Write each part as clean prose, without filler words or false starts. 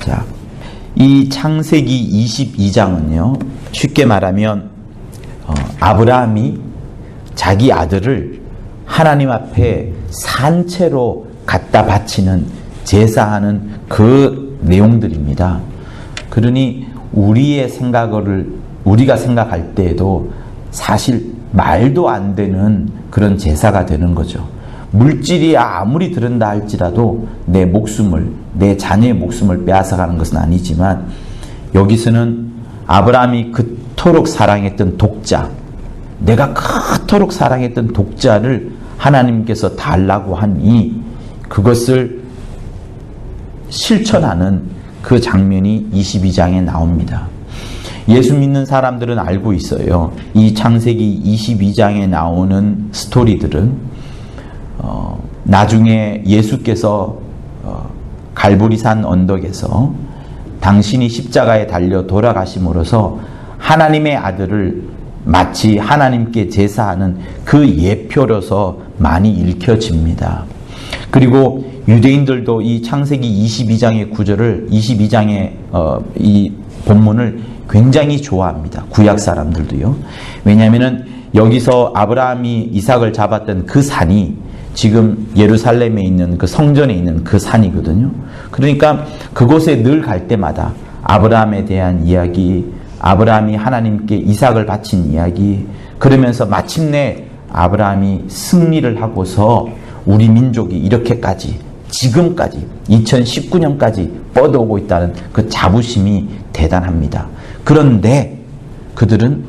자, 이 창세기 22장은요, 쉽게 말하면 아브라함이 자기 아들을 하나님 앞에 산채로 갖다 바치는, 제사하는 그 내용들입니다. 그러니 우리가 생각할 때에도 사실 말도 안 되는 그런 제사가 되는 거죠. 물질이 아무리 들은다 할지라도 내 자녀의 목숨을 빼앗아가는 것은 아니지만, 여기서는 아브라함이 그토록 사랑했던 독자, 내가 그토록 사랑했던 독자를 하나님께서 달라고 하니 그것을 실천하는 그 장면이 22장에 나옵니다. 예수 믿는 사람들은 알고 있어요. 이 창세기 22장에 나오는 스토리들은 나중에 예수께서 갈보리산 언덕에서 당신이 십자가에 달려 돌아가심으로써 하나님의 아들을 마치 하나님께 제사하는 그 예표로서 많이 읽혀집니다. 그리고 유대인들도 이 창세기 22장의 구절을, 22장의 이 본문을 굉장히 좋아합니다. 구약 사람들도요. 왜냐하면 여기서 아브라함이 이삭을 잡았던 그 산이 지금 예루살렘에 있는 그 성전에 있는 그 산이거든요. 그러니까 그곳에 늘 갈 때마다 아브라함에 대한 이야기, 아브라함이 하나님께 이삭을 바친 이야기, 그러면서 마침내 아브라함이 승리를 하고서 우리 민족이 이렇게까지, 지금까지 2019년까지 뻗어오고 있다는 그 자부심이 대단합니다. 그런데 그들은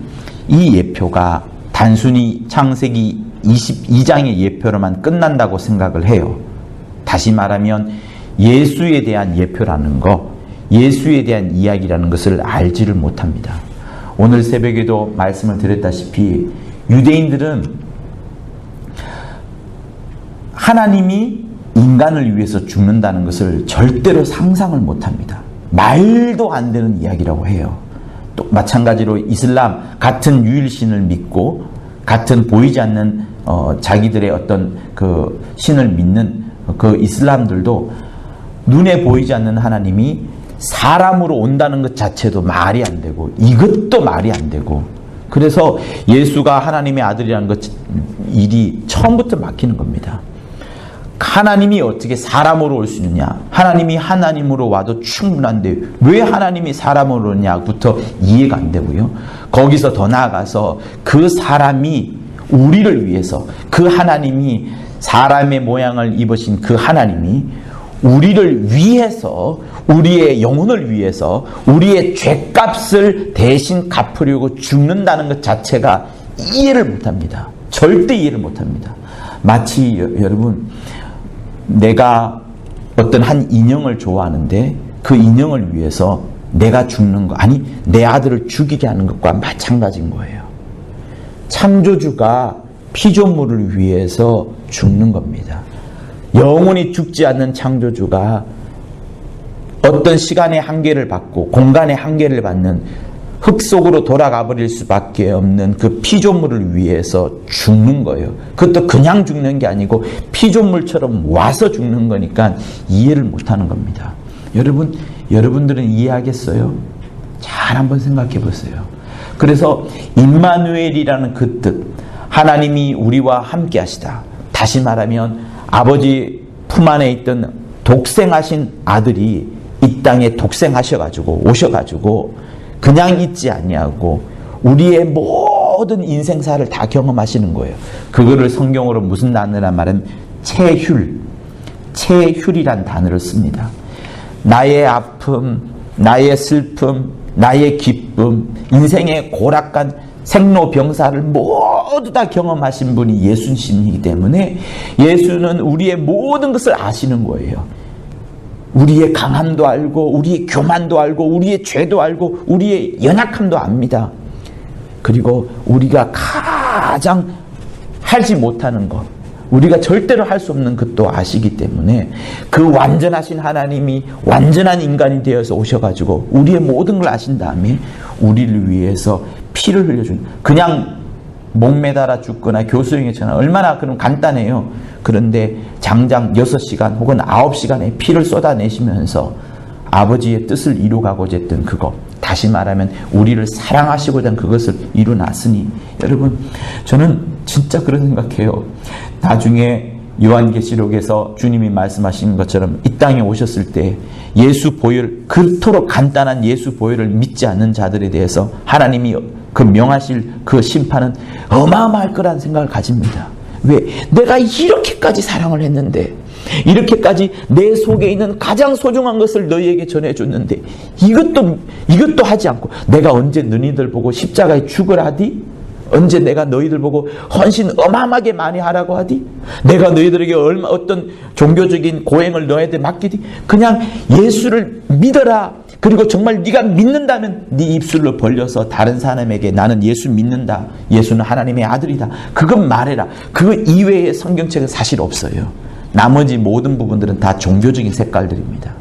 이 예표가 단순히 창세기 22장의 예표로만 끝난다고 생각을 해요. 다시 말하면 예수에 대한 예표라는 거, 예수에 대한 이야기라는 것을 알지를 못합니다. 오늘 새벽에도 말씀을 드렸다시피 유대인들은 하나님이 인간을 위해서 죽는다는 것을 절대로 상상을 못합니다. 말도 안 되는 이야기라고 해요. 또 마찬가지로 이슬람, 같은 유일신을 믿고 같은 보이지 않는 자기들의 어떤 그 신을 믿는 그 이슬람들도 눈에 보이지 않는 하나님이 사람으로 온다는 것 자체도 말이 안 되고, 이것도 말이 안 되고, 그래서 예수가 하나님의 아들이라는 것 일이 처음부터 막히는 겁니다. 하나님이 어떻게 사람으로 올 수 있느냐? 하나님이 하나님으로 와도 충분한데 왜 하나님이 사람으로 오냐부터 이해가 안 되고요. 거기서 더 나아가서 그 사람이 우리를 위해서, 그 하나님이 사람의 모양을 입으신 그 하나님이 우리를 위해서, 우리의 영혼을 위해서 우리의 죄값을 대신 갚으려고 죽는다는 것 자체가 이해를 못합니다. 절대 이해를 못합니다. 마치 여러분, 내가 어떤 한 인형을 좋아하는데 그 인형을 위해서 내가 죽는 거, 아니 내 아들을 죽이게 하는 것과 마찬가지인 거예요. 창조주가 피조물을 위해서 죽는 겁니다. 영원히 죽지 않는 창조주가 어떤 시간의 한계를 받고 공간의 한계를 받는 흙 속으로 돌아가 버릴 수밖에 없는 그 피조물을 위해서 죽는 거예요. 그것도 그냥 죽는 게 아니고 피조물처럼 와서 죽는 거니까 이해를 못하는 겁니다. 여러분들은 이해하겠어요? 잘 한번 생각해 보세요. 그래서 임마누엘이라는 그 뜻, 하나님이 우리와 함께 하시다. 다시 말하면 아버지 품 안에 있던 독생하신 아들이 이 땅에 독생하셔가지고 오셔가지고 그냥 있지 아니하고 우리의 모든 인생사를 다 경험하시는 거예요. 그거를 성경으로 무슨 단어란 말은 체휼이란 단어를 씁니다. 나의 아픔, 나의 슬픔, 나의 기쁨, 인생의 고락간 생로병사를 모두 다 경험하신 분이 예수님이기 때문에 예수는 우리의 모든 것을 아시는 거예요. 우리의 강함도 알고, 우리의 교만도 알고, 우리의 죄도 알고, 우리의 연약함도 압니다. 그리고 우리가 가장 하지 못하는 것, 우리가 절대로 할 수 없는 것도 아시기 때문에 그 완전하신 하나님이 완전한 인간이 되어서 오셔가지고 우리의 모든 걸 아신 다음에 우리를 위해서 피를 흘려준, 그냥 목매달아 죽거나 교수형이처럼 얼마나 그럼 간단해요. 그런데 장장 6시간 혹은 9시간의 피를 쏟아내시면서 아버지의 뜻을 이루가고자 했던 그것, 다시 말하면 우리를 사랑하시고자 한 그것을 이루놨으니, 여러분 저는 진짜 그런 생각해요. 나중에 요한계시록에서 주님이 말씀하신 것처럼 이 땅에 오셨을 때 예수 보혈, 그토록 간단한 예수 보혈을 믿지 않는 자들에 대해서 하나님이 그 명하실 그 심판은 어마어마할 거라는 생각을 가집니다. 왜? 내가 이렇게까지 사랑을 했는데, 이렇게까지 내 속에 있는 가장 소중한 것을 너희에게 전해줬는데 이것도 하지 않고 내가 언제 너희들 보고 십자가에 죽으라 하디? 언제 내가 너희들 보고 헌신 어마어마하게 많이 하라고 하디? 내가 너희들에게 어떤 종교적인 고행을 너희한테 맡기디? 그냥 예수를 믿어라. 그리고 정말 네가 믿는다면 네 입술로 벌려서 다른 사람에게 나는 예수 믿는다, 예수는 하나님의 아들이다, 그것 말해라. 그 이외의 성경책은 사실 없어요. 나머지 모든 부분들은 다 종교적인 색깔들입니다.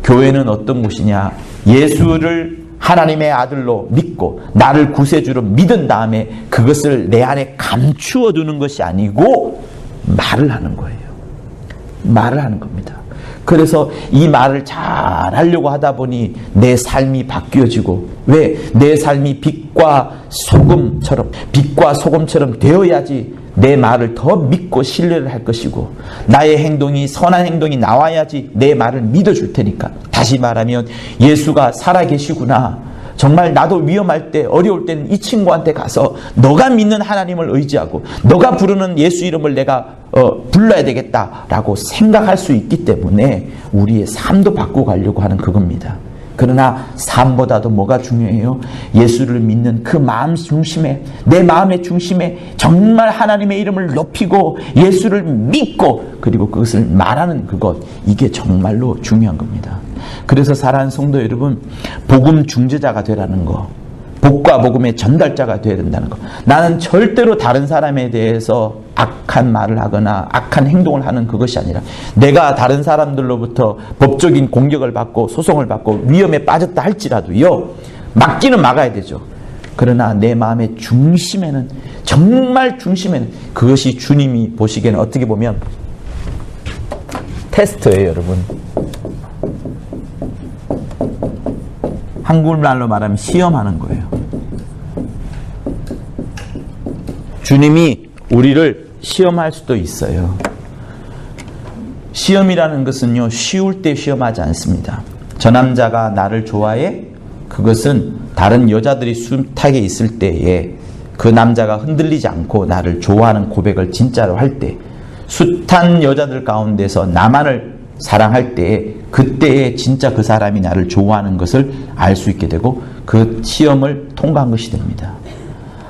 교회는 어떤 곳이냐? 예수를 하나님의 아들로 믿고 나를 구세주로 믿은 다음에 그것을 내 안에 감추어 두는 것이 아니고 말을 하는 거예요. 말을 하는 겁니다. 그래서 이 말을 잘 하려고 하다 보니 내 삶이 바뀌어지고, 왜? 내 삶이 빛과 소금처럼 되어야지 내 말을 더 믿고 신뢰를 할 것이고, 나의 행동이 선한 행동이 나와야지 내 말을 믿어줄 테니까. 다시 말하면 예수가 살아계시구나, 정말 나도 위험할 때, 어려울 때는 이 친구한테 가서 너가 믿는 하나님을 의지하고 너가 부르는 예수 이름을 내가 불러야 되겠다라고 생각할 수 있기 때문에 우리의 삶도 바꾸고 가려고 하는 그겁니다. 그러나 삶보다도 뭐가 중요해요? 예수를 믿는 그 마음 중심에, 내 마음의 중심에 정말 하나님의 이름을 높이고 예수를 믿고 그리고 그것을 말하는 그것, 이게 정말로 중요한 겁니다. 그래서 사랑하는 성도 여러분, 복음 중재자가 되라는 거, 복과 복음의 전달자가 되어야 된다는 거. 나는 절대로 다른 사람에 대해서 악한 말을 하거나 악한 행동을 하는 그것이 아니라, 내가 다른 사람들로부터 법적인 공격을 받고 소송을 받고 위험에 빠졌다 할지라도요, 막기는 막아야 되죠. 그러나 내 마음의 중심에는, 정말 중심에는, 그것이 주님이 보시기에는 어떻게 보면 테스트예요, 여러분. 한국말로 말하면 시험하는 거예요. 주님이 우리를 시험할 수도 있어요. 시험이라는 것은요, 쉬울 때 시험하지 않습니다. 저 남자가 나를 좋아해? 그것은 다른 여자들이 숱하게 있을 때에 그 남자가 흔들리지 않고 나를 좋아하는 고백을 진짜로 할 때, 숱한 여자들 가운데서 나만을 사랑할 때에, 그때에 진짜 그 사람이 나를 좋아하는 것을 알 수 있게 되고 그 시험을 통과한 것이 됩니다.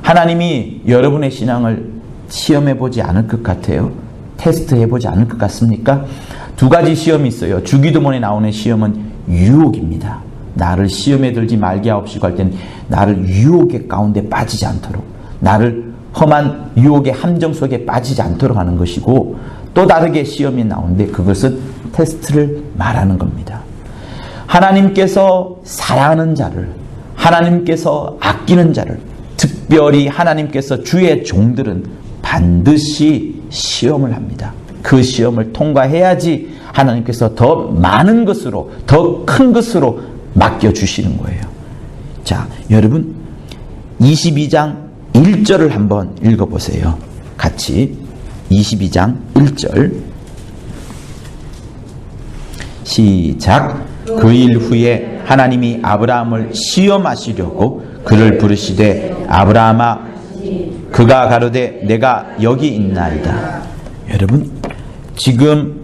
하나님이 여러분의 신앙을 시험해보지 않을 것 같아요? 테스트해보지 않을 것 같습니까? 두 가지 시험이 있어요. 주기도문에 나오는 시험은 유혹입니다. 나를 시험에 들지 말게 하옵시고 할 때는 나를 유혹의 가운데 빠지지 않도록, 나를 험한 유혹의 함정 속에 빠지지 않도록 하는 것이고, 또 다르게 시험이 나오는데 그것은 테스트를 말하는 겁니다. 하나님께서 사랑하는 자를, 하나님께서 아끼는 자를, 특별히 하나님께서 주의 종들은 반드시 시험을 합니다. 그 시험을 통과해야지 하나님께서 더 많은 것으로, 더 큰 것으로 맡겨주시는 거예요. 자, 여러분 22장 1절을 한번 읽어보세요. 같이 22장 1절 시작. 그 일 후에 하나님이 아브라함을 시험하시려고 그를 부르시되 아브라함아, 그가 가로되 내가 여기 있나이다. 여러분, 지금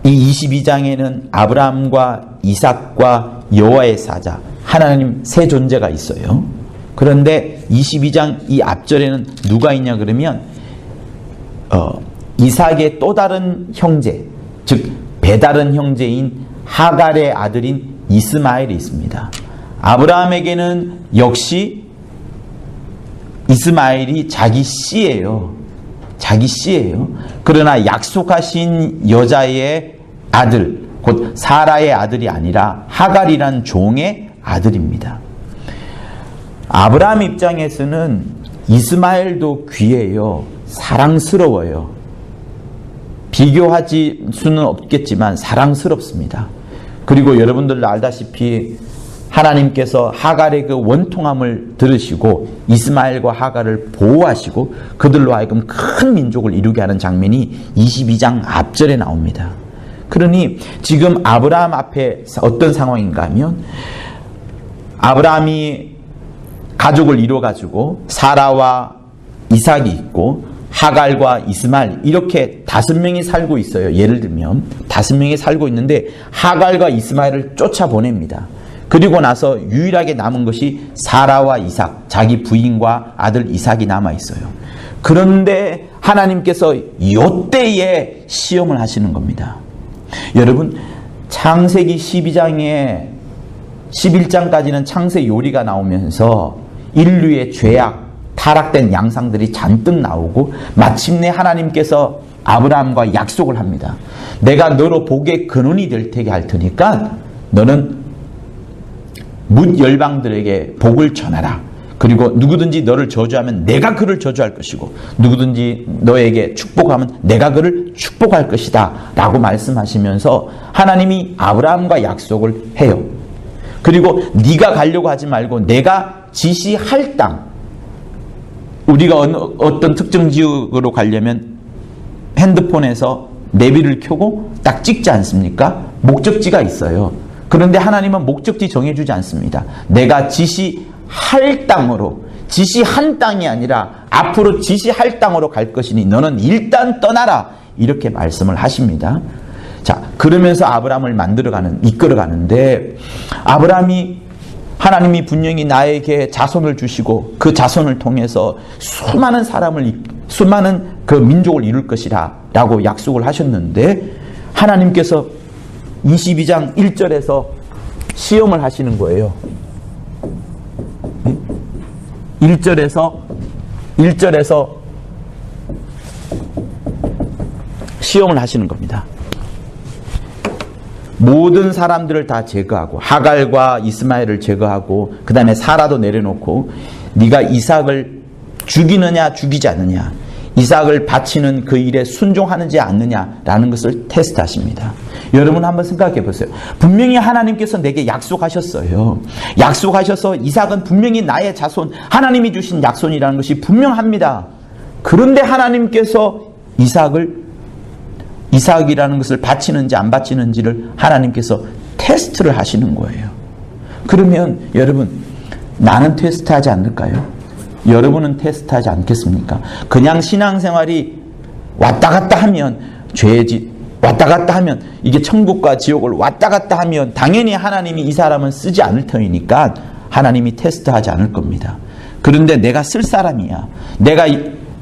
이 22장에는 아브라함과 이삭과 여호와의 사자, 하나님 세 존재가 있어요. 그런데 22장 이 앞절에는 누가 있냐 그러면 이삭의 또 다른 형제, 즉 배다른 형제인 하갈의 아들인 이스마엘이 있습니다. 아브라함에게는 역시 이스마엘이 자기 씨예요. 자기 씨예요. 그러나 약속하신 여자의 아들, 곧 사라의 아들이 아니라 하갈이란 종의 아들입니다. 아브라함 입장에서는 이스마엘도 귀해요. 사랑스러워요. 비교하지 수는 없겠지만 사랑스럽습니다. 그리고 여러분들도 알다시피 하나님께서 하갈의 그 원통함을 들으시고 이스마엘과 하갈을 보호하시고 그들로 하여금 큰 민족을 이루게 하는 장면이 22장 앞절에 나옵니다. 그러니 지금 아브라함 앞에 어떤 상황인가 하면 아브라함이 가족을 이루어가지고 사라와 이삭이 있고 하갈과 이스마엘 이렇게 5명이 살고 있어요. 예를 들면 5명이 살고 있는데 하갈과 이스마엘을 쫓아보냅니다. 그리고 나서 유일하게 남은 것이 사라와 이삭, 자기 부인과 아들 이삭이 남아 있어요. 그런데 하나님께서 이때에 시험을 하시는 겁니다. 여러분, 창세기 12장에 11장까지는 창세 요리가 나오면서 인류의 죄악, 타락된 양상들이 잔뜩 나오고 마침내 하나님께서 아브라함과 약속을 합니다. 내가 너로 복의 근원이 될 테게 할 테니까 너는 뭇 열방들에게 복을 전하라. 그리고 누구든지 너를 저주하면 내가 그를 저주할 것이고 누구든지 너에게 축복하면 내가 그를 축복할 것이다 라고 말씀하시면서 하나님이 아브라함과 약속을 해요. 그리고 네가 가려고 하지 말고 내가 지시할 땅, 우리가 어떤 특정 지역으로 가려면 핸드폰에서 내비를 켜고 딱 찍지 않습니까? 목적지가 있어요. 그런데 하나님은 목적지 정해주지 않습니다. 내가 지시할 땅으로, 지시한 땅이 아니라 앞으로 지시할 땅으로 갈 것이니 너는 일단 떠나라 이렇게 말씀을 하십니다. 자, 그러면서 아브라함을 이끌어가는데 하나님이 분명히 나에게 자손을 주시고 그 자손을 통해서 수많은 그 민족을 이룰 것이라 라고 약속을 하셨는데 하나님께서 22장 1절에서 시험을 하시는 거예요. 1절에서 시험을 하시는 겁니다. 모든 사람들을 다 제거하고 하갈과 이스마엘을 제거하고 그 다음에 사라도 내려놓고 네가 이삭을 죽이느냐 죽이지 않느냐, 이삭을 바치는 그 일에 순종하는지 않느냐라는 것을 테스트하십니다. 여러분 한번 생각해 보세요. 분명히 하나님께서 내게 약속하셨어요. 약속하셔서 이삭은 분명히 나의 자손, 하나님이 주신 약손이라는 것이 분명합니다. 그런데 하나님께서 이삭이라는 것을 바치는지 안 바치는지를 하나님께서 테스트를 하시는 거예요. 그러면 여러분, 나는 테스트하지 않을까요? 여러분은 테스트하지 않겠습니까? 그냥 신앙생활이 왔다 갔다 하면 왔다 갔다 하면 이게 천국과 지옥을 왔다 갔다 하면 당연히 하나님이 이 사람은 쓰지 않을 터이니까 하나님이 테스트하지 않을 겁니다. 그런데 내가 쓸 사람이야, 내가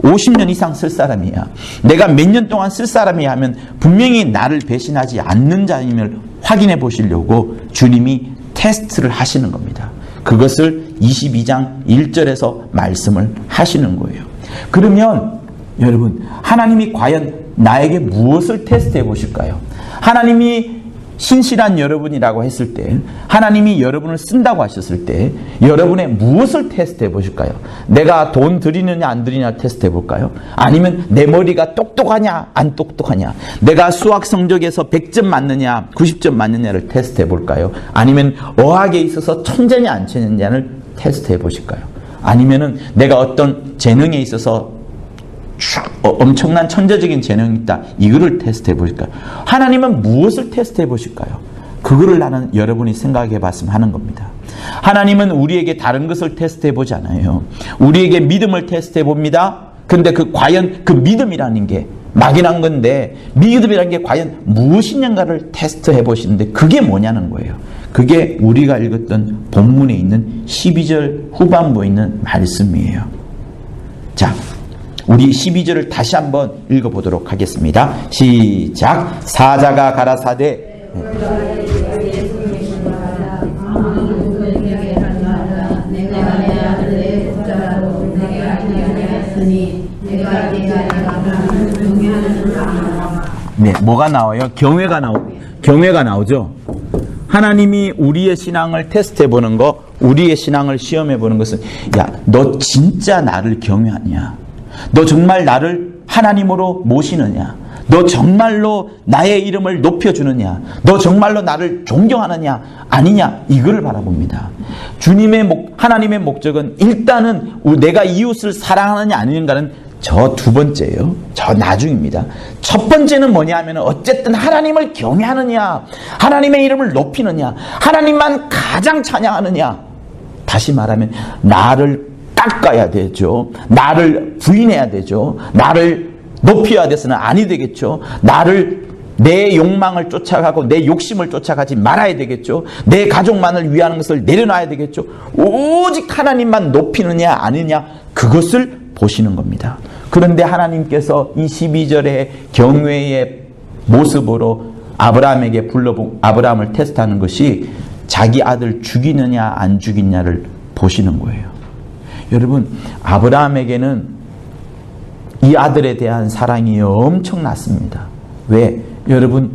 50년 이상 쓸 사람이야, 내가 몇 년 동안 쓸 사람이야 하면 분명히 나를 배신하지 않는 자임을 확인해 보시려고 주님이 테스트를 하시는 겁니다. 그것을 22장 1절에서 말씀을 하시는 거예요. 그러면 여러분, 하나님이 과연 나에게 무엇을 테스트해 보실까요? 하나님이 신실한 여러분이라고 했을 때, 하나님이 여러분을 쓴다고 하셨을 때 여러분의 무엇을 테스트해 보실까요? 내가 돈 드리느냐 안 드리느냐 테스트해 볼까요? 아니면 내 머리가 똑똑하냐 안 똑똑하냐, 내가 수학 성적에서 100점 맞느냐 90점 맞느냐를 테스트해 볼까요? 아니면 어학에 있어서 천재냐 안 천재냐를 테스트해 보실까요? 아니면은 내가 어떤 재능에 있어서 엄청난 천재적인 재능이 있다, 이거를 테스트해 보실까요? 하나님은 무엇을 테스트해 보실까요? 그거를 나는 여러분이 생각해 봤으면 하는 겁니다. 하나님은 우리에게 다른 것을 테스트해 보지 않아요. 우리에게 믿음을 테스트해 봅니다. 근데 과연 그 믿음이라는 게 막연한 건데, 믿음이라는 게 과연 무엇이냐를 테스트해 보시는데 그게 뭐냐는 거예요. 그게 우리가 읽었던 본문에 있는 12절 후반부에 있는 말씀이에요. 자, 우리 12절을 다시 한번 읽어보도록 하겠습니다. 시작. 사자가 가라사대 네, 뭐가 나와요? 경외가 나오죠. 하나님이 우리의 신앙을 테스트해 보는 거, 우리의 신앙을 시험해 보는 것은, 야, 너 진짜 나를 경외하냐? 너 정말 나를 하나님으로 모시느냐? 너 정말로 나의 이름을 높여주느냐? 너 정말로 나를 존경하느냐? 아니냐? 이걸 바라봅니다. 하나님의 목적은 일단은 내가 이웃을 사랑하느냐 아니냐는 저 두 번째예요. 저 나중입니다. 첫 번째는 뭐냐 하면 어쨌든 하나님을 경외하느냐, 하나님의 이름을 높이느냐, 하나님만 가장 찬양하느냐. 다시 말하면 나를 깎아야 되죠. 나를 부인해야 되죠. 나를 높여야 돼서는 아니 되겠죠. 내 욕망을 쫓아가고 내 욕심을 쫓아가지 말아야 되겠죠. 내 가족만을 위하는 것을 내려놔야 되겠죠. 오직 하나님만 높이느냐 아니냐, 그것을 보시는 겁니다. 그런데 하나님께서 이 12절의 경외의 모습으로 아브라함에게 아브라함을 테스트하는 것이 자기 아들 죽이느냐 안 죽이느냐를 보시는 거예요. 여러분, 아브라함에게는 이 아들에 대한 사랑이 엄청났습니다. 왜? 여러분,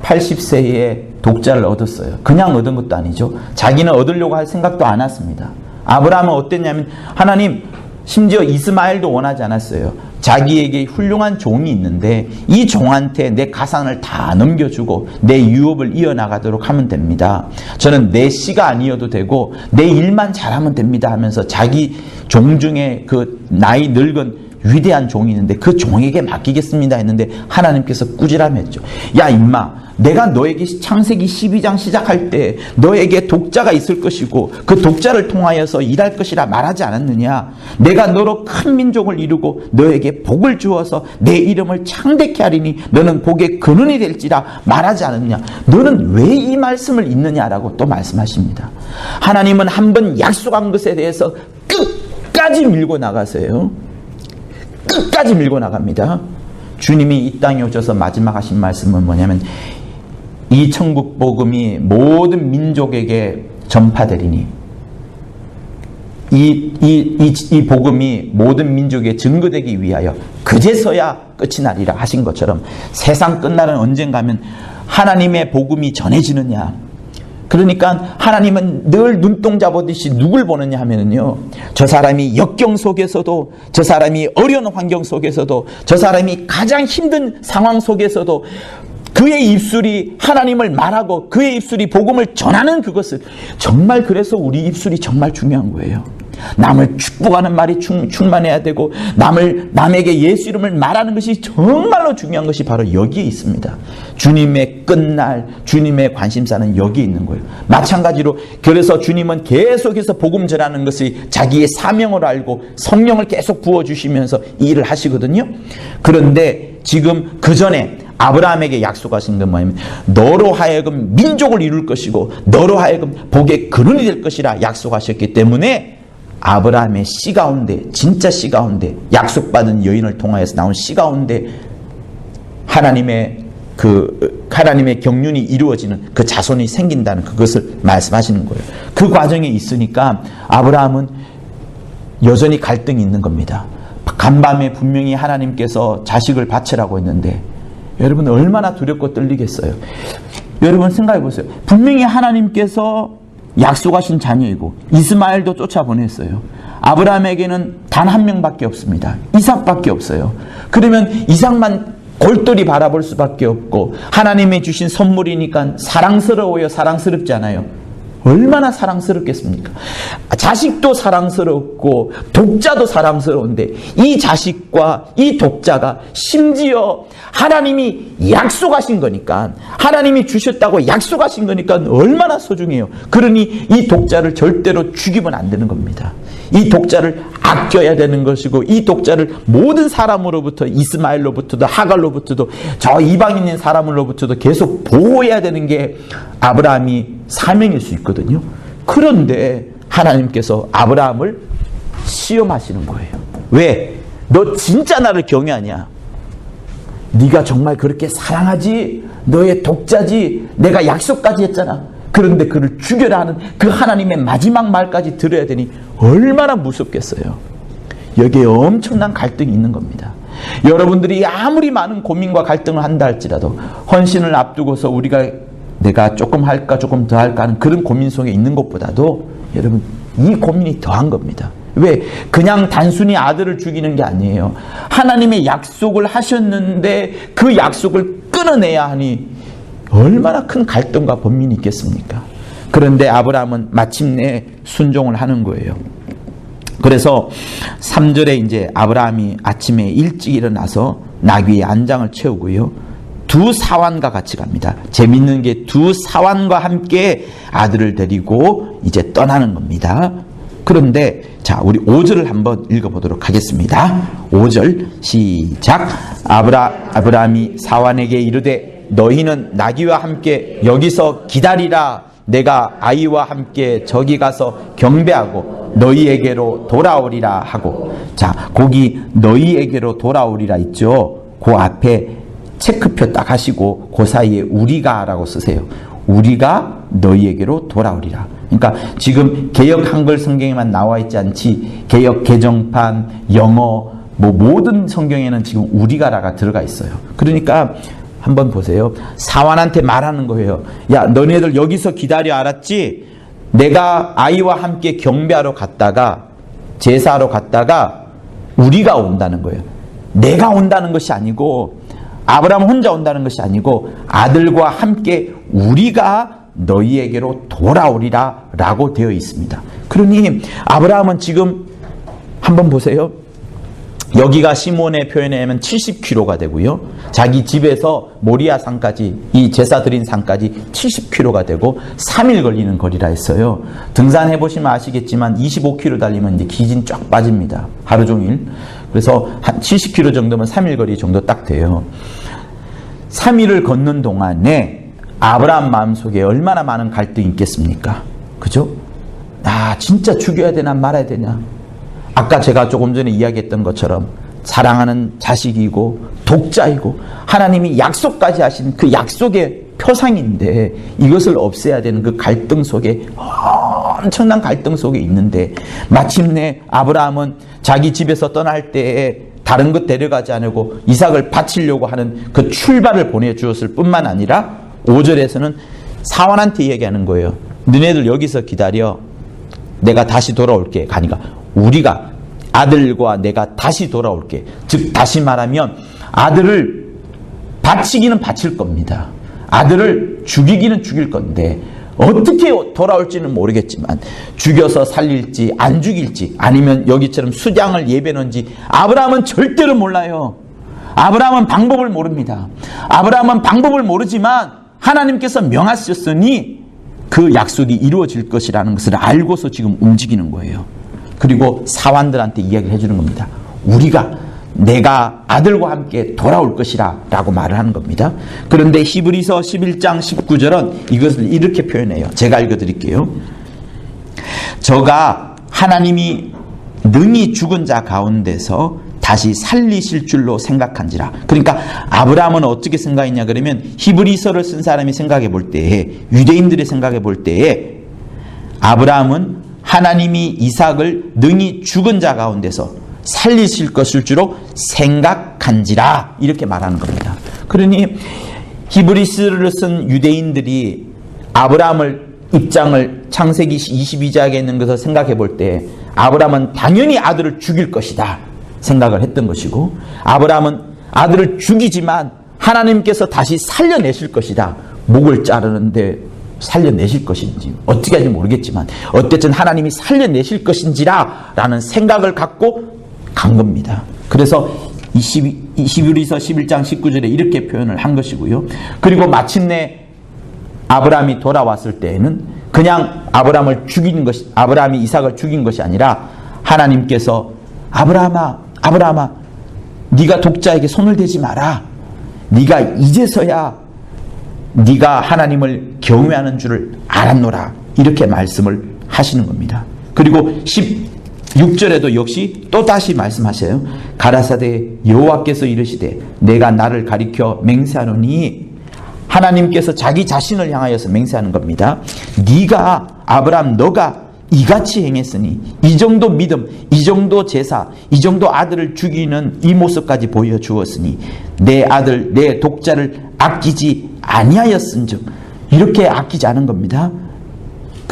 80세에 독자를 얻었어요. 그냥 얻은 것도 아니죠. 자기는 얻으려고 할 생각도 안 했습니다. 아브라함은 어땠냐면 하나님, 심지어 이스마엘도 원하지 않았어요. 자기에게 훌륭한 종이 있는데 이 종한테 내 가산을 다 넘겨주고 내 유업을 이어나가도록 하면 됩니다. 저는 내 씨가 아니어도 되고 내 일만 잘하면 됩니다 하면서 자기 종 중에 그 나이 늙은 위대한 종이 있는데 그 종에게 맡기겠습니다 했는데 하나님께서 꾸지람했죠. 야 임마, 내가 너에게 창세기 12장 시작할 때 너에게 독자가 있을 것이고 그 독자를 통하여서 일할 것이라 말하지 않았느냐. 내가 너로 큰 민족을 이루고 너에게 복을 주어서 내 이름을 창대케 하리니 너는 복의 근원이 될지라 말하지 않았느냐. 너는 왜 이 말씀을 읽느냐라고 또 말씀하십니다. 하나님은 한번 약속한 것에 대해서 끝까지 밀고 나가세요. 끝까지 밀고 나갑니다. 주님이 이 땅에 오셔서 마지막 하신 말씀은 뭐냐면 이 천국 복음이 모든 민족에게 전파되리니 이 복음이 모든 민족에 증거되기 위하여 그제서야 끝이 나리라 하신 것처럼 세상 끝날은 언젠가 하면 하나님의 복음이 전해지느냐. 그러니까 하나님은 늘 눈동자 보듯이 누굴 보느냐 하면은요, 저 사람이 역경 속에서도, 저 사람이 어려운 환경 속에서도, 저 사람이 가장 힘든 상황 속에서도 그의 입술이 하나님을 말하고 그의 입술이 복음을 전하는 그것을, 정말 그래서 우리 입술이 정말 중요한 거예요. 남을 축복하는 말이 충만해야 되고 남에게 예수 이름을 말하는 것이 정말로 중요한 것이 바로 여기에 있습니다. 주님의 끝날, 주님의 관심사는 여기에 있는 거예요. 마찬가지로 그래서 주님은 계속해서 복음 전하는 것이 자기의 사명으로 알고 성령을 계속 부어주시면서 이 일을 하시거든요. 그런데 지금 그 전에 아브라함에게 약속하신 건 뭐냐면 너로 하여금 민족을 이룰 것이고 너로 하여금 복의 근원이 될 것이라 약속하셨기 때문에 아브라함의 씨 가운데, 진짜 씨 가운데, 약속받은 여인을 통하여서 나온 씨 가운데 하나님의 경륜이 이루어지는 그 자손이 생긴다는 그것을 말씀하시는 거예요. 그 과정에 있으니까 아브라함은 여전히 갈등이 있는 겁니다. 간밤에 분명히 하나님께서 자식을 바치라고 했는데 여러분 얼마나 두렵고 떨리겠어요. 여러분 생각해 보세요. 분명히 하나님께서 약속하신 자녀이고 이스마엘도 쫓아보냈어요. 아브라함에게는 단 한 명밖에 없습니다. 이삭밖에 없어요. 그러면 이삭만 골똘히 바라볼 수밖에 없고 하나님이 주신 선물이니까 사랑스러워요, 사랑스럽지 않아요? 얼마나 사랑스럽겠습니까? 자식도 사랑스럽고 독자도 사랑스러운데 이 자식과 이 독자가 심지어 하나님이 약속하신 거니까, 하나님이 주셨다고 약속하신 거니까 얼마나 소중해요. 그러니 이 독자를 절대로 죽이면 안 되는 겁니다. 이 독자를 아껴야 되는 것이고 이 독자를 모든 사람으로부터, 이스마엘로부터도 하갈로부터도 저 이방인인 사람으로부터도 계속 보호해야 되는 게 아브라함이 사명일 수 있거든요. 그런데 하나님께서 아브라함을 시험하시는 거예요. 왜? 너 진짜 나를 경외하냐? 네가 정말 그렇게 사랑하지? 너의 독자지? 내가 약속까지 했잖아. 그런데 그를 죽여라 하는 그 하나님의 마지막 말까지 들어야 되니 얼마나 무섭겠어요. 여기에 엄청난 갈등이 있는 겁니다. 여러분들이 아무리 많은 고민과 갈등을 한다 할지라도 헌신을 앞두고서 내가 조금 할까 조금 더 할까 하는 그런 고민 속에 있는 것보다도 여러분 이 고민이 더한 겁니다. 왜? 그냥 단순히 아들을 죽이는 게 아니에요. 하나님의 약속을 하셨는데 그 약속을 끊어내야 하니 얼마나 큰 갈등과 번민이 있겠습니까? 그런데 아브라함은 마침내 순종을 하는 거예요. 그래서 3절에 이제 아브라함이 아침에 일찍 일어나서 나귀의 안장을 채우고요. 두 사환과 같이 갑니다. 재밌는 게 두 사환과 함께 아들을 데리고 이제 떠나는 겁니다. 그런데 자, 우리 5절을 한번 읽어보도록 하겠습니다. 5절 시작. 아브라함이 사환에게 이르되 너희는 나귀와 함께 여기서 기다리라. 내가 아이와 함께 저기 가서 경배하고 너희에게로 돌아오리라 하고. 자, 거기 너희에게로 돌아오리라 있죠. 그 앞에 체크표 딱 하시고 그 사이에 우리가 라고 쓰세요. 우리가 너희에게로 돌아오리라. 그러니까 지금 개역 한글 성경에만 나와 있지 않지, 개역 개정판, 영어 뭐 모든 성경에는 지금 우리가라가 들어가 있어요. 그러니까 한번 보세요. 사환한테 말하는 거예요. 야, 너네들 여기서 기다려, 알았지? 내가 아이와 함께 경배하러 갔다가 제사하러 갔다가 우리가 온다는 거예요. 내가 온다는 것이 아니고, 아브라함 혼자 온다는 것이 아니고 아들과 함께 우리가 너희에게로 돌아오리라 라고 되어 있습니다. 그러니 아브라함은 지금 한번 보세요. 여기가 시몬의 표현에 의하면 70km가 되고요. 자기 집에서 모리아 산까지, 이 제사 드린 산까지 70km가 되고 3일 걸리는 거리라 했어요. 등산해 보시면 아시겠지만 25km 달리면 이제 기진 쫙 빠집니다. 하루 종일. 그래서 한 70km 정도면 3일 거리 정도 딱 돼요. 3일을 걷는 동안에 아브라함 마음속에 얼마나 많은 갈등이 있겠습니까? 그죠? 아, 진짜 죽여야 되나 말아야 되냐? 아까 제가 조금 전에 이야기했던 것처럼 사랑하는 자식이고 독자이고 하나님이 약속까지 하신 그 약속의 표상인데 이것을 없애야 되는 그 갈등 속에, 엄청난 갈등 속에 있는데 마침내 아브라함은 자기 집에서 떠날 때에 다른 것 데려가지 않고 이삭을 바치려고 하는 그 출발을 보내주었을 뿐만 아니라 5절에서는 사환한테 얘기하는 거예요. 너네들 여기서 기다려. 내가 다시 돌아올게. 가니까 우리가, 아들과 내가 다시 돌아올게. 즉 다시 말하면 아들을 바치기는 바칠 겁니다. 아들을 죽이기는 죽일 건데 어떻게 돌아올지는 모르겠지만 죽여서 살릴지 안 죽일지 아니면 여기처럼 수장을 예배는지 아브라함은 절대로 몰라요. 아브라함은 방법을 모릅니다. 아브라함은 방법을 모르지만 하나님께서 명하셨으니 그 약속이 이루어질 것이라는 것을 알고서 지금 움직이는 거예요. 그리고 사환들한테 이야기를 해주는 겁니다. 내가 아들과 함께 돌아올 것이라 라고 말을 하는 겁니다. 그런데 히브리서 11장 19절은 이것을 이렇게 표현해요. 제가 읽어드릴게요. 저가 하나님이 능히 죽은 자 가운데서 다시 살리실 줄로 생각한지라. 그러니까 아브라함은 어떻게 생각했냐 그러면 히브리서를 쓴 사람이 생각해 볼 때에, 유대인들이 생각해 볼 때에 아브라함은 하나님이 이삭을 능히 죽은 자 가운데서 살리실 것일 줄로 생각한지라 이렇게 말하는 겁니다. 그러니 히브리서를 쓴 유대인들이 아브라함을 입장을 창세기 22장에 있는 것을 생각해 볼 때 아브라함은 당연히 아들을 죽일 것이다 생각을 했던 것이고, 아브라함은 아들을 죽이지만 하나님께서 다시 살려내실 것이다. 목을 자르는데 살려내실 것인지 어떻게 할지 모르겠지만 어쨌든 하나님이 살려내실 것인지라 라는 생각을 갖고 간 겁니다. 그래서 히브리서 11장 19절에 이렇게 표현을 한 것이고요. 그리고 마침내 아브라함이 돌아왔을 때에는 그냥 아브라함이 이삭을 죽인 것이 아니라 하나님께서 아브라함아 네가 독자에게 손을 대지 마라. 네가 이제서야 네가 하나님을 경외하는 줄을 알았노라. 이렇게 말씀을 하시는 겁니다. 그리고 16절에도 역시 또다시 말씀하셔요. 가라사대 여호와께서 이르시되 내가 나를 가리켜 맹세하노니, 하나님께서 자기 자신을 향하여서 맹세하는 겁니다. 네가 아브라함 너가 이같이 행했으니, 이 정도 믿음, 이 정도 제사, 이 정도 아들을 죽이는 이 모습까지 보여주었으니 내 아들 내 독자를 아끼지 아니하였은즉, 이렇게 아끼지 않은 겁니다.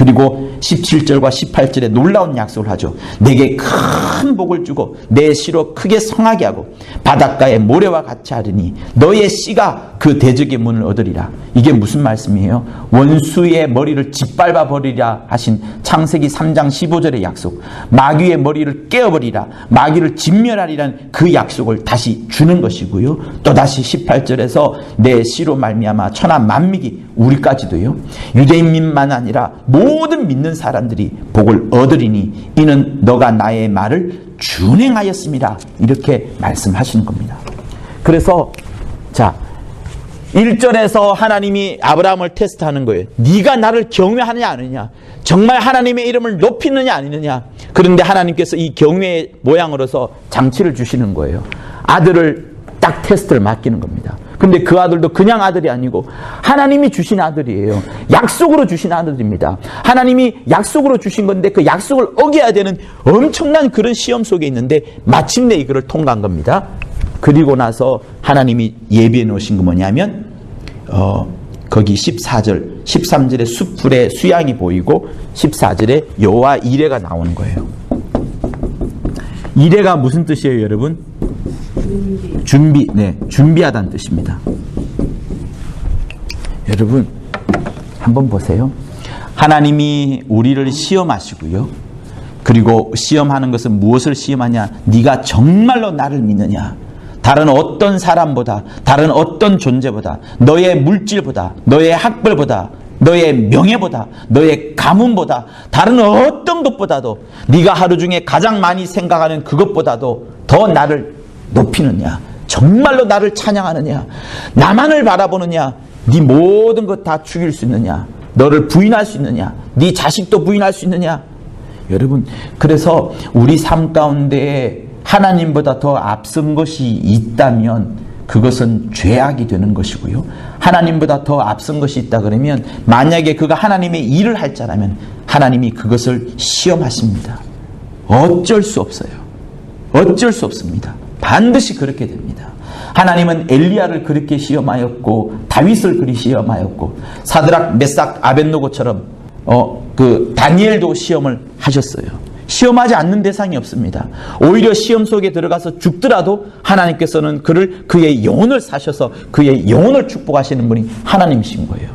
그리고 17절과 18절에 놀라운 약속을 하죠. 내게 큰 복을 주고 내 씨로 크게 성하게 하고 바닷가의 모래와 같이 하리니 너의 씨가 그 대적의 문을 얻으리라. 이게 무슨 말씀이에요? 원수의 머리를 짓밟아 버리라 하신 창세기 3장 15절의 약속, 마귀의 머리를 깨어버리라, 마귀를 진멸하리라는 그 약속을 다시 주는 것이고요. 또다시 18절에서 내 씨로 말미암아 천하 만민이, 우리까지도요, 유대인민만 아니라 모든 믿는 사람들이 복을 얻으리니 이는 너가 나의 말을 준행하였습니다. 이렇게 말씀하시는 겁니다. 그래서 자, 1절에서 하나님이 아브라함을 테스트하는 거예요. 네가 나를 경외하느냐 아니냐, 정말 하나님의 이름을 높이느냐 아니느냐. 그런데 하나님께서 이 경외의 모양으로서 장치를 주시는 거예요. 아들을 딱 테스트를 맡기는 겁니다. 근데 그 아들도 그냥 아들이 아니고 하나님이 주신 아들이에요. 약속으로 주신 아들입니다. 하나님이 약속으로 주신 건데 그 약속을 어겨야 되는 엄청난 그런 시험 속에 있는데 마침내 이거를 통과한 겁니다. 그리고 나서 하나님이 예비해 놓으신 거 뭐냐면 거기 14절, 13절에 숯불에 수양이 보이고 14절에 여호와 이레가 나오는 거예요. 이레가 무슨 뜻이에요, 여러분? 준비, 네, 준비하다는 뜻입니다. 여러분, 한번 보세요. 하나님이 우리를 시험하시고요. 그리고 시험하는 것은 무엇을 시험하냐? 네가 정말로 나를 믿느냐? 다른 어떤 사람보다, 다른 어떤 존재보다, 너의 물질보다, 너의 학벌보다, 너의 명예보다, 너의 가문보다, 다른 어떤 것보다도, 네가 하루 중에 가장 많이 생각하는 그것보다도 더 나를 높이느냐? 정말로 나를 찬양하느냐? 나만을 바라보느냐? 네 모든 것 다 죽일 수 있느냐? 너를 부인할 수 있느냐? 네 자식도 부인할 수 있느냐? 여러분, 그래서 우리 삶 가운데 하나님보다 더 앞선 것이 있다면 그것은 죄악이 되는 것이고요. 하나님보다 더 앞선 것이 있다 그러면, 만약에 그가 하나님의 일을 할 자라면 하나님이 그것을 시험하십니다. 어쩔 수 없어요. 어쩔 수 없습니다. 반드시 그렇게 됩니다. 하나님은 엘리야를 그렇게 시험하였고, 다윗을 그리 시험하였고, 사드락, 메삭, 아벳노고처럼 그 다니엘도 시험을 하셨어요. 시험하지 않는 대상이 없습니다. 오히려 시험 속에 들어가서 죽더라도 하나님께서는 그의 영혼을 사셔서 그의 영혼을 축복하시는 분이 하나님이신 거예요.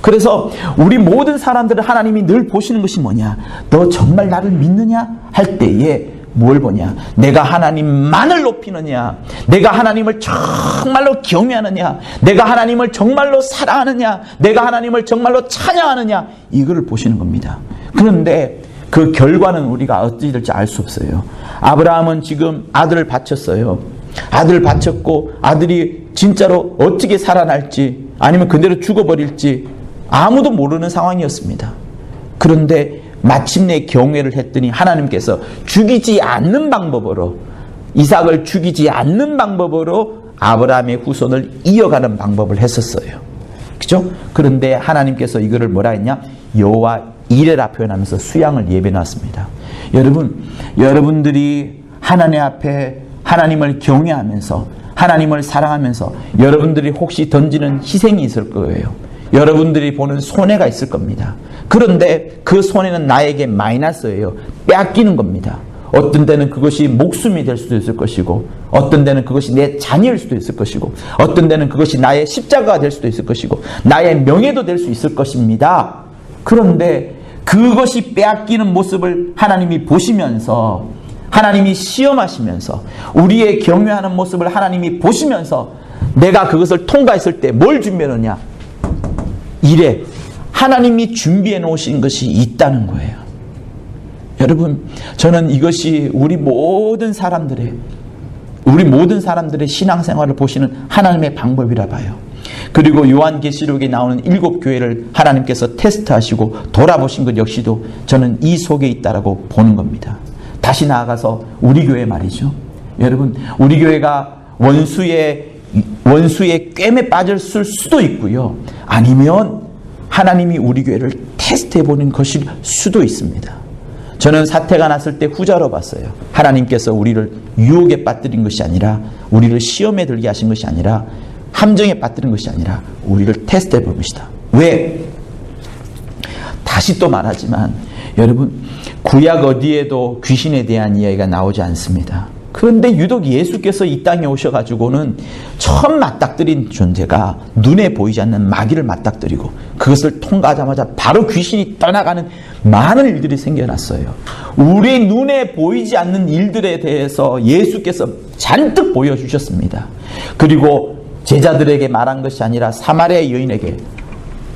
그래서 우리 모든 사람들을 하나님이 늘 보시는 것이 뭐냐? 너 정말 나를 믿느냐? 할 때에 뭘 보냐? 내가 하나님만을 높이느냐? 내가 하나님을 정말로 경외하느냐? 내가 하나님을 정말로 사랑하느냐? 내가 하나님을 정말로 찬양하느냐? 이거를 보시는 겁니다. 그런데 그 결과는 우리가 어찌 될지 알 수 없어요. 아브라함은 지금 아들을 바쳤어요. 아들을 바쳤고 아들이 진짜로 어떻게 살아날지, 아니면 그대로 죽어버릴지 아무도 모르는 상황이었습니다. 그런데 마침내 경외를 했더니 하나님께서 죽이지 않는 방법으로, 이삭을 죽이지 않는 방법으로 아브라함의 후손을 이어가는 방법을 했었어요. 그죠? 그런데 하나님께서 이거를 뭐라 했냐? 여호와 이레라 표현하면서 수양을 예배해놨습니다. 여러분들이 하나님 앞에 하나님을 경외하면서, 하나님을 사랑하면서 여러분들이 혹시 던지는 희생이 있을 거예요. 여러분들이 보는 손해가 있을 겁니다. 그런데 그 손해는 나에게 마이너스예요. 빼앗기는 겁니다. 어떤 때는 그것이 목숨이 될 수도 있을 것이고, 어떤 때는 그것이 내 자녀일 수도 있을 것이고, 어떤 때는 그것이 나의 십자가가 될 수도 있을 것이고, 나의 명예도 될 수 있을 것입니다. 그런데 그것이 빼앗기는 모습을 하나님이 보시면서, 하나님이 시험하시면서, 우리의 경외하는 모습을 하나님이 보시면서 내가 그것을 통과했을 때 뭘 준비하느냐? 이래 하나님이 준비해 놓으신 것이 있다는 거예요. 여러분, 저는 이것이 우리 모든 사람들의 신앙생활을 보시는 하나님의 방법이라 봐요. 그리고 요한계시록에 나오는 7교회를 하나님께서 테스트하시고 돌아보신 것 역시도 저는 이 속에 있다라고 보는 겁니다. 다시 나아가서 우리 교회 말이죠. 여러분, 우리 교회가 원수의 꿰매 빠질 수도 있고요. 아니면 하나님이 우리 교회를 테스트해 보는 것일 수도 있습니다. 저는 사태가 났을 때 후자로 봤어요. 하나님께서 우리를 유혹에 빠뜨린 것이 아니라, 우리를 시험에 들게 하신 것이 아니라, 함정에 빠뜨린 것이 아니라 우리를 테스트해 볼 것이다. 왜? 다시 또 말하지만 여러분, 구약 어디에도 귀신에 대한 이야기가 나오지 않습니다. 그런데 유독 예수께서 이 땅에 오셔가지고는 처음 맞닥뜨린 존재가 눈에 보이지 않는 마귀를 맞닥뜨리고 그것을 통과하자마자 바로 귀신이 떠나가는 많은 일들이 생겨났어요. 우리 눈에 보이지 않는 일들에 대해서 예수께서 잔뜩 보여주셨습니다. 그리고 제자들에게 말한 것이 아니라 사마리아 여인에게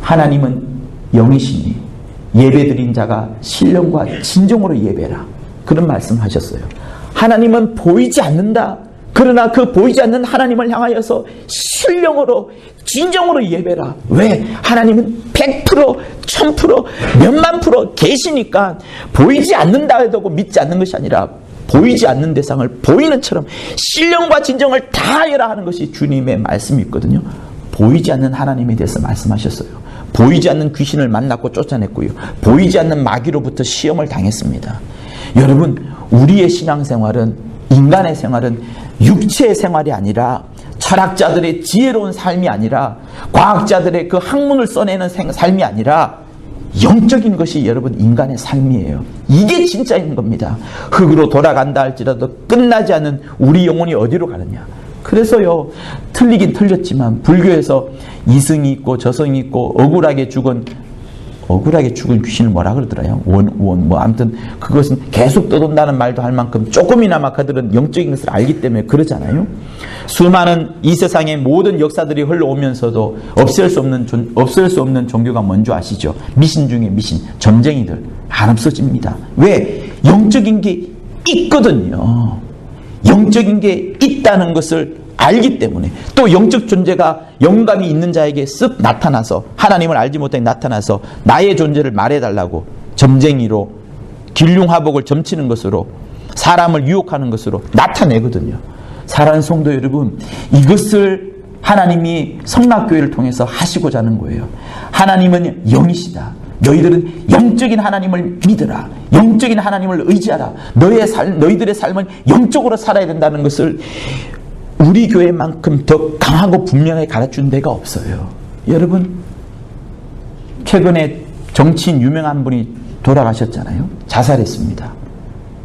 하나님은 영이시니 예배드린 자가 신령과 진정으로 예배라, 그런 말씀하셨어요. 하나님은 보이지 않는다. 그러나 그 보이지 않는 하나님을 향하여서 신령으로 진정으로 예배라. 왜? 하나님은 100%, 1000%, 몇만 프로 계시니까 보이지 않는다 해도 믿지 않는 것이 아니라 보이지 않는 대상을 보이는 처럼 신령과 진정을 다하여라 하는 것이 주님의 말씀이 있거든요. 보이지 않는 하나님에 대해서 말씀하셨어요. 보이지 않는 귀신을 만났고 쫓아냈고요. 보이지 않는 마귀로부터 시험을 당했습니다. 여러분, 우리의 신앙생활은, 인간의 생활은 육체의 생활이 아니라, 철학자들의 지혜로운 삶이 아니라, 과학자들의 그 학문을 써내는 삶이 아니라 영적인 것이 여러분 인간의 삶이에요. 이게 진짜인 겁니다. 흙으로 돌아간다 할지라도 끝나지 않는 우리 영혼이 어디로 가느냐. 그래서요, 틀리긴 틀렸지만 불교에서 이승이 있고 저승이 있고 억울하게 죽은 귀신을 뭐라 그러더라요? 아무튼 그것은 계속 떠돈다는 말도 할 만큼 조금이나마 그들은 영적인 것을 알기 때문에 그러잖아요. 수많은 이 세상의 모든 역사들이 흘러오면서도 없앨 수 없는 종교가 뭔지 아시죠? 미신 중에 미신, 점쟁이들 안 없어집니다. 왜? 영적인 게 있거든요. 영적인 게 있다는 것을 알기 때문에, 또 영적 존재가 영감이 있는 자에게 쓱 나타나서, 하나님을 알지 못하게 나타나서 나의 존재를 말해달라고 점쟁이로, 길흉화복을 점치는 것으로, 사람을 유혹하는 것으로 나타내거든요. 사랑하는 성도 여러분, 이것을 하나님이 성락교회를 통해서 하시고자 하는 거예요. 하나님은 영이시다. 너희들은 영적인 하나님을 믿으라. 영적인 하나님을 의지하라. 너희들의 삶은 영적으로 살아야 된다는 것을 우리 교회만큼 더 강하고 분명하게 가르친 데가 없어요. 여러분, 최근에 정치인 유명한 분이 돌아가셨잖아요. 자살했습니다.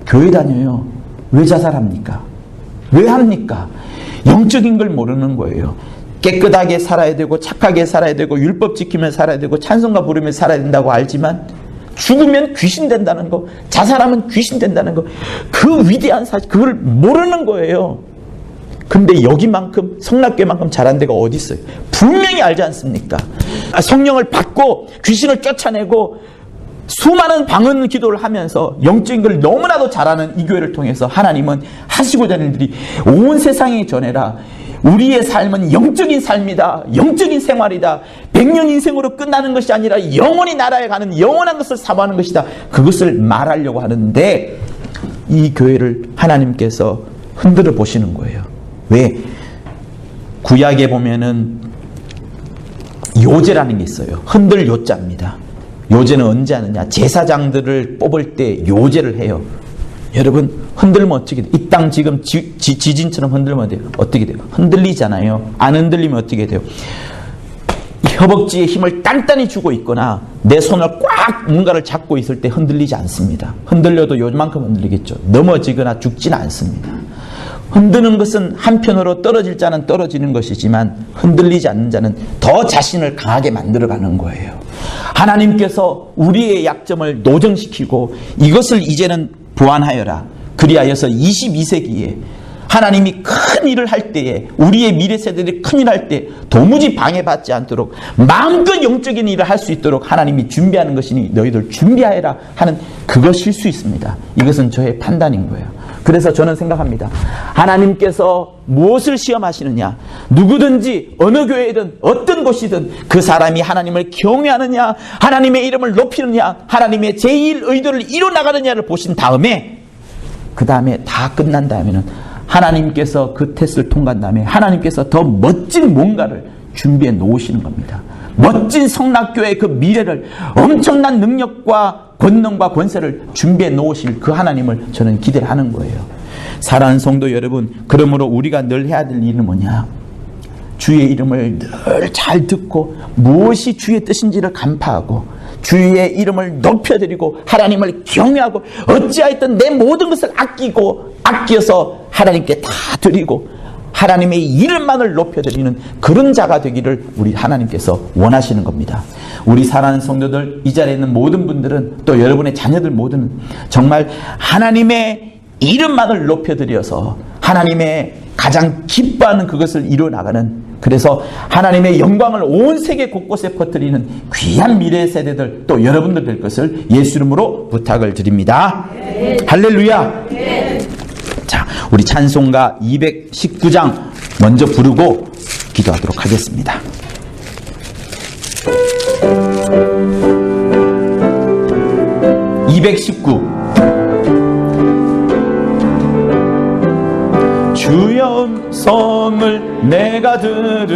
교회 다녀요. 왜 자살합니까? 왜 합니까? 영적인 걸 모르는 거예요. 깨끗하게 살아야 되고 착하게 살아야 되고 율법 지키며 살아야 되고 찬송가 부르며 살아야 된다고 알지만 죽으면 귀신 된다는 거, 자살하면 귀신 된다는 거, 그 위대한 사실, 그걸 모르는 거예요. 근데 여기만큼, 성락교만큼 잘한 데가 어디 있어요? 분명히 알지 않습니까? 성령을 받고 귀신을 쫓아내고 수많은 방언 기도를 하면서 영적인 걸 너무나도 잘하는 이 교회를 통해서 하나님은 하시고자 하는 일들이 온 세상에 전해라. 우리의 삶은 영적인 삶이다. 영적인 생활이다. 100년 인생으로 끝나는 것이 아니라 영원히 나라에 가는 영원한 것을 사모하는 것이다. 그것을 말하려고 하는데 이 교회를 하나님께서 흔들어 보시는 거예요. 왜? 구약에 보면은 요제라는 게 있어요. 흔들 요자입니다. 요제는 언제 하느냐? 제사장들을 뽑을 때 요제를 해요. 여러분, 흔들면 어떻게 돼요? 이 땅 지금 지진처럼 흔들면 어떻게 돼요? 흔들리잖아요. 안 흔들리면 어떻게 돼요? 허벅지에 힘을 단단히 주고 있거나 내 손을 꽉 뭔가를 잡고 있을 때 흔들리지 않습니다. 흔들려도 요만큼 흔들리겠죠. 넘어지거나 죽지는 않습니다. 흔드는 것은 한편으로 떨어질 자는 떨어지는 것이지만 흔들리지 않는 자는 더 자신을 강하게 만들어가는 거예요. 하나님께서 우리의 약점을 노정시키고 이것을 이제는 보완하여라. 그리하여서 22세기에 하나님이 큰 일을 할 때에, 우리의 미래 세대들이 큰 일을 할 때 도무지 방해받지 않도록 마음껏 영적인 일을 할 수 있도록 하나님이 준비하는 것이니 너희들 준비하여라 하는 그것일 수 있습니다. 이것은 저의 판단인 거예요. 그래서 저는 생각합니다. 하나님께서 무엇을 시험하시느냐? 누구든지 어느 교회든 어떤 곳이든 그 사람이 하나님을 경외하느냐, 하나님의 이름을 높이느냐, 하나님의 제1 의도를 이뤄나가느냐를 보신 다음에, 그 다음에 다 끝난 다음에는 하나님께서 그 테스트를 통과한 다음에 하나님께서 더 멋진 뭔가를 준비해 놓으시는 겁니다. 멋진 성락교회의 그 미래를, 엄청난 능력과 권능과 권세를 준비해 놓으실 그 하나님을 저는 기대를 하는 거예요. 사랑하는 성도 여러분, 그러므로 우리가 늘 해야 될 일은 뭐냐? 주의 이름을 늘 잘 듣고 무엇이 주의 뜻인지를 간파하고 주의 이름을 높여드리고 하나님을 경외하고 어찌하였든 내 모든 것을 아껴서 하나님께 다 드리고 하나님의 이름만을 높여드리는 그런 자가 되기를 우리 하나님께서 원하시는 겁니다. 우리 사랑하는 성도들, 이 자리에 있는 모든 분들은, 또 여러분의 자녀들 모두는 정말 하나님의 이름만을 높여드려서 하나님의 가장 기뻐하는 그것을 이루어나가는, 그래서 하나님의 영광을 온 세계 곳곳에 퍼뜨리는 귀한 미래 세대들, 또 여러분들 될 것을 예수 이름으로 부탁을 드립니다. 네. 할렐루야. 네. 자, 우리 찬송가 219장 먼저 부르고 기도하도록 하겠습니다. 주의 음성을 내가 들으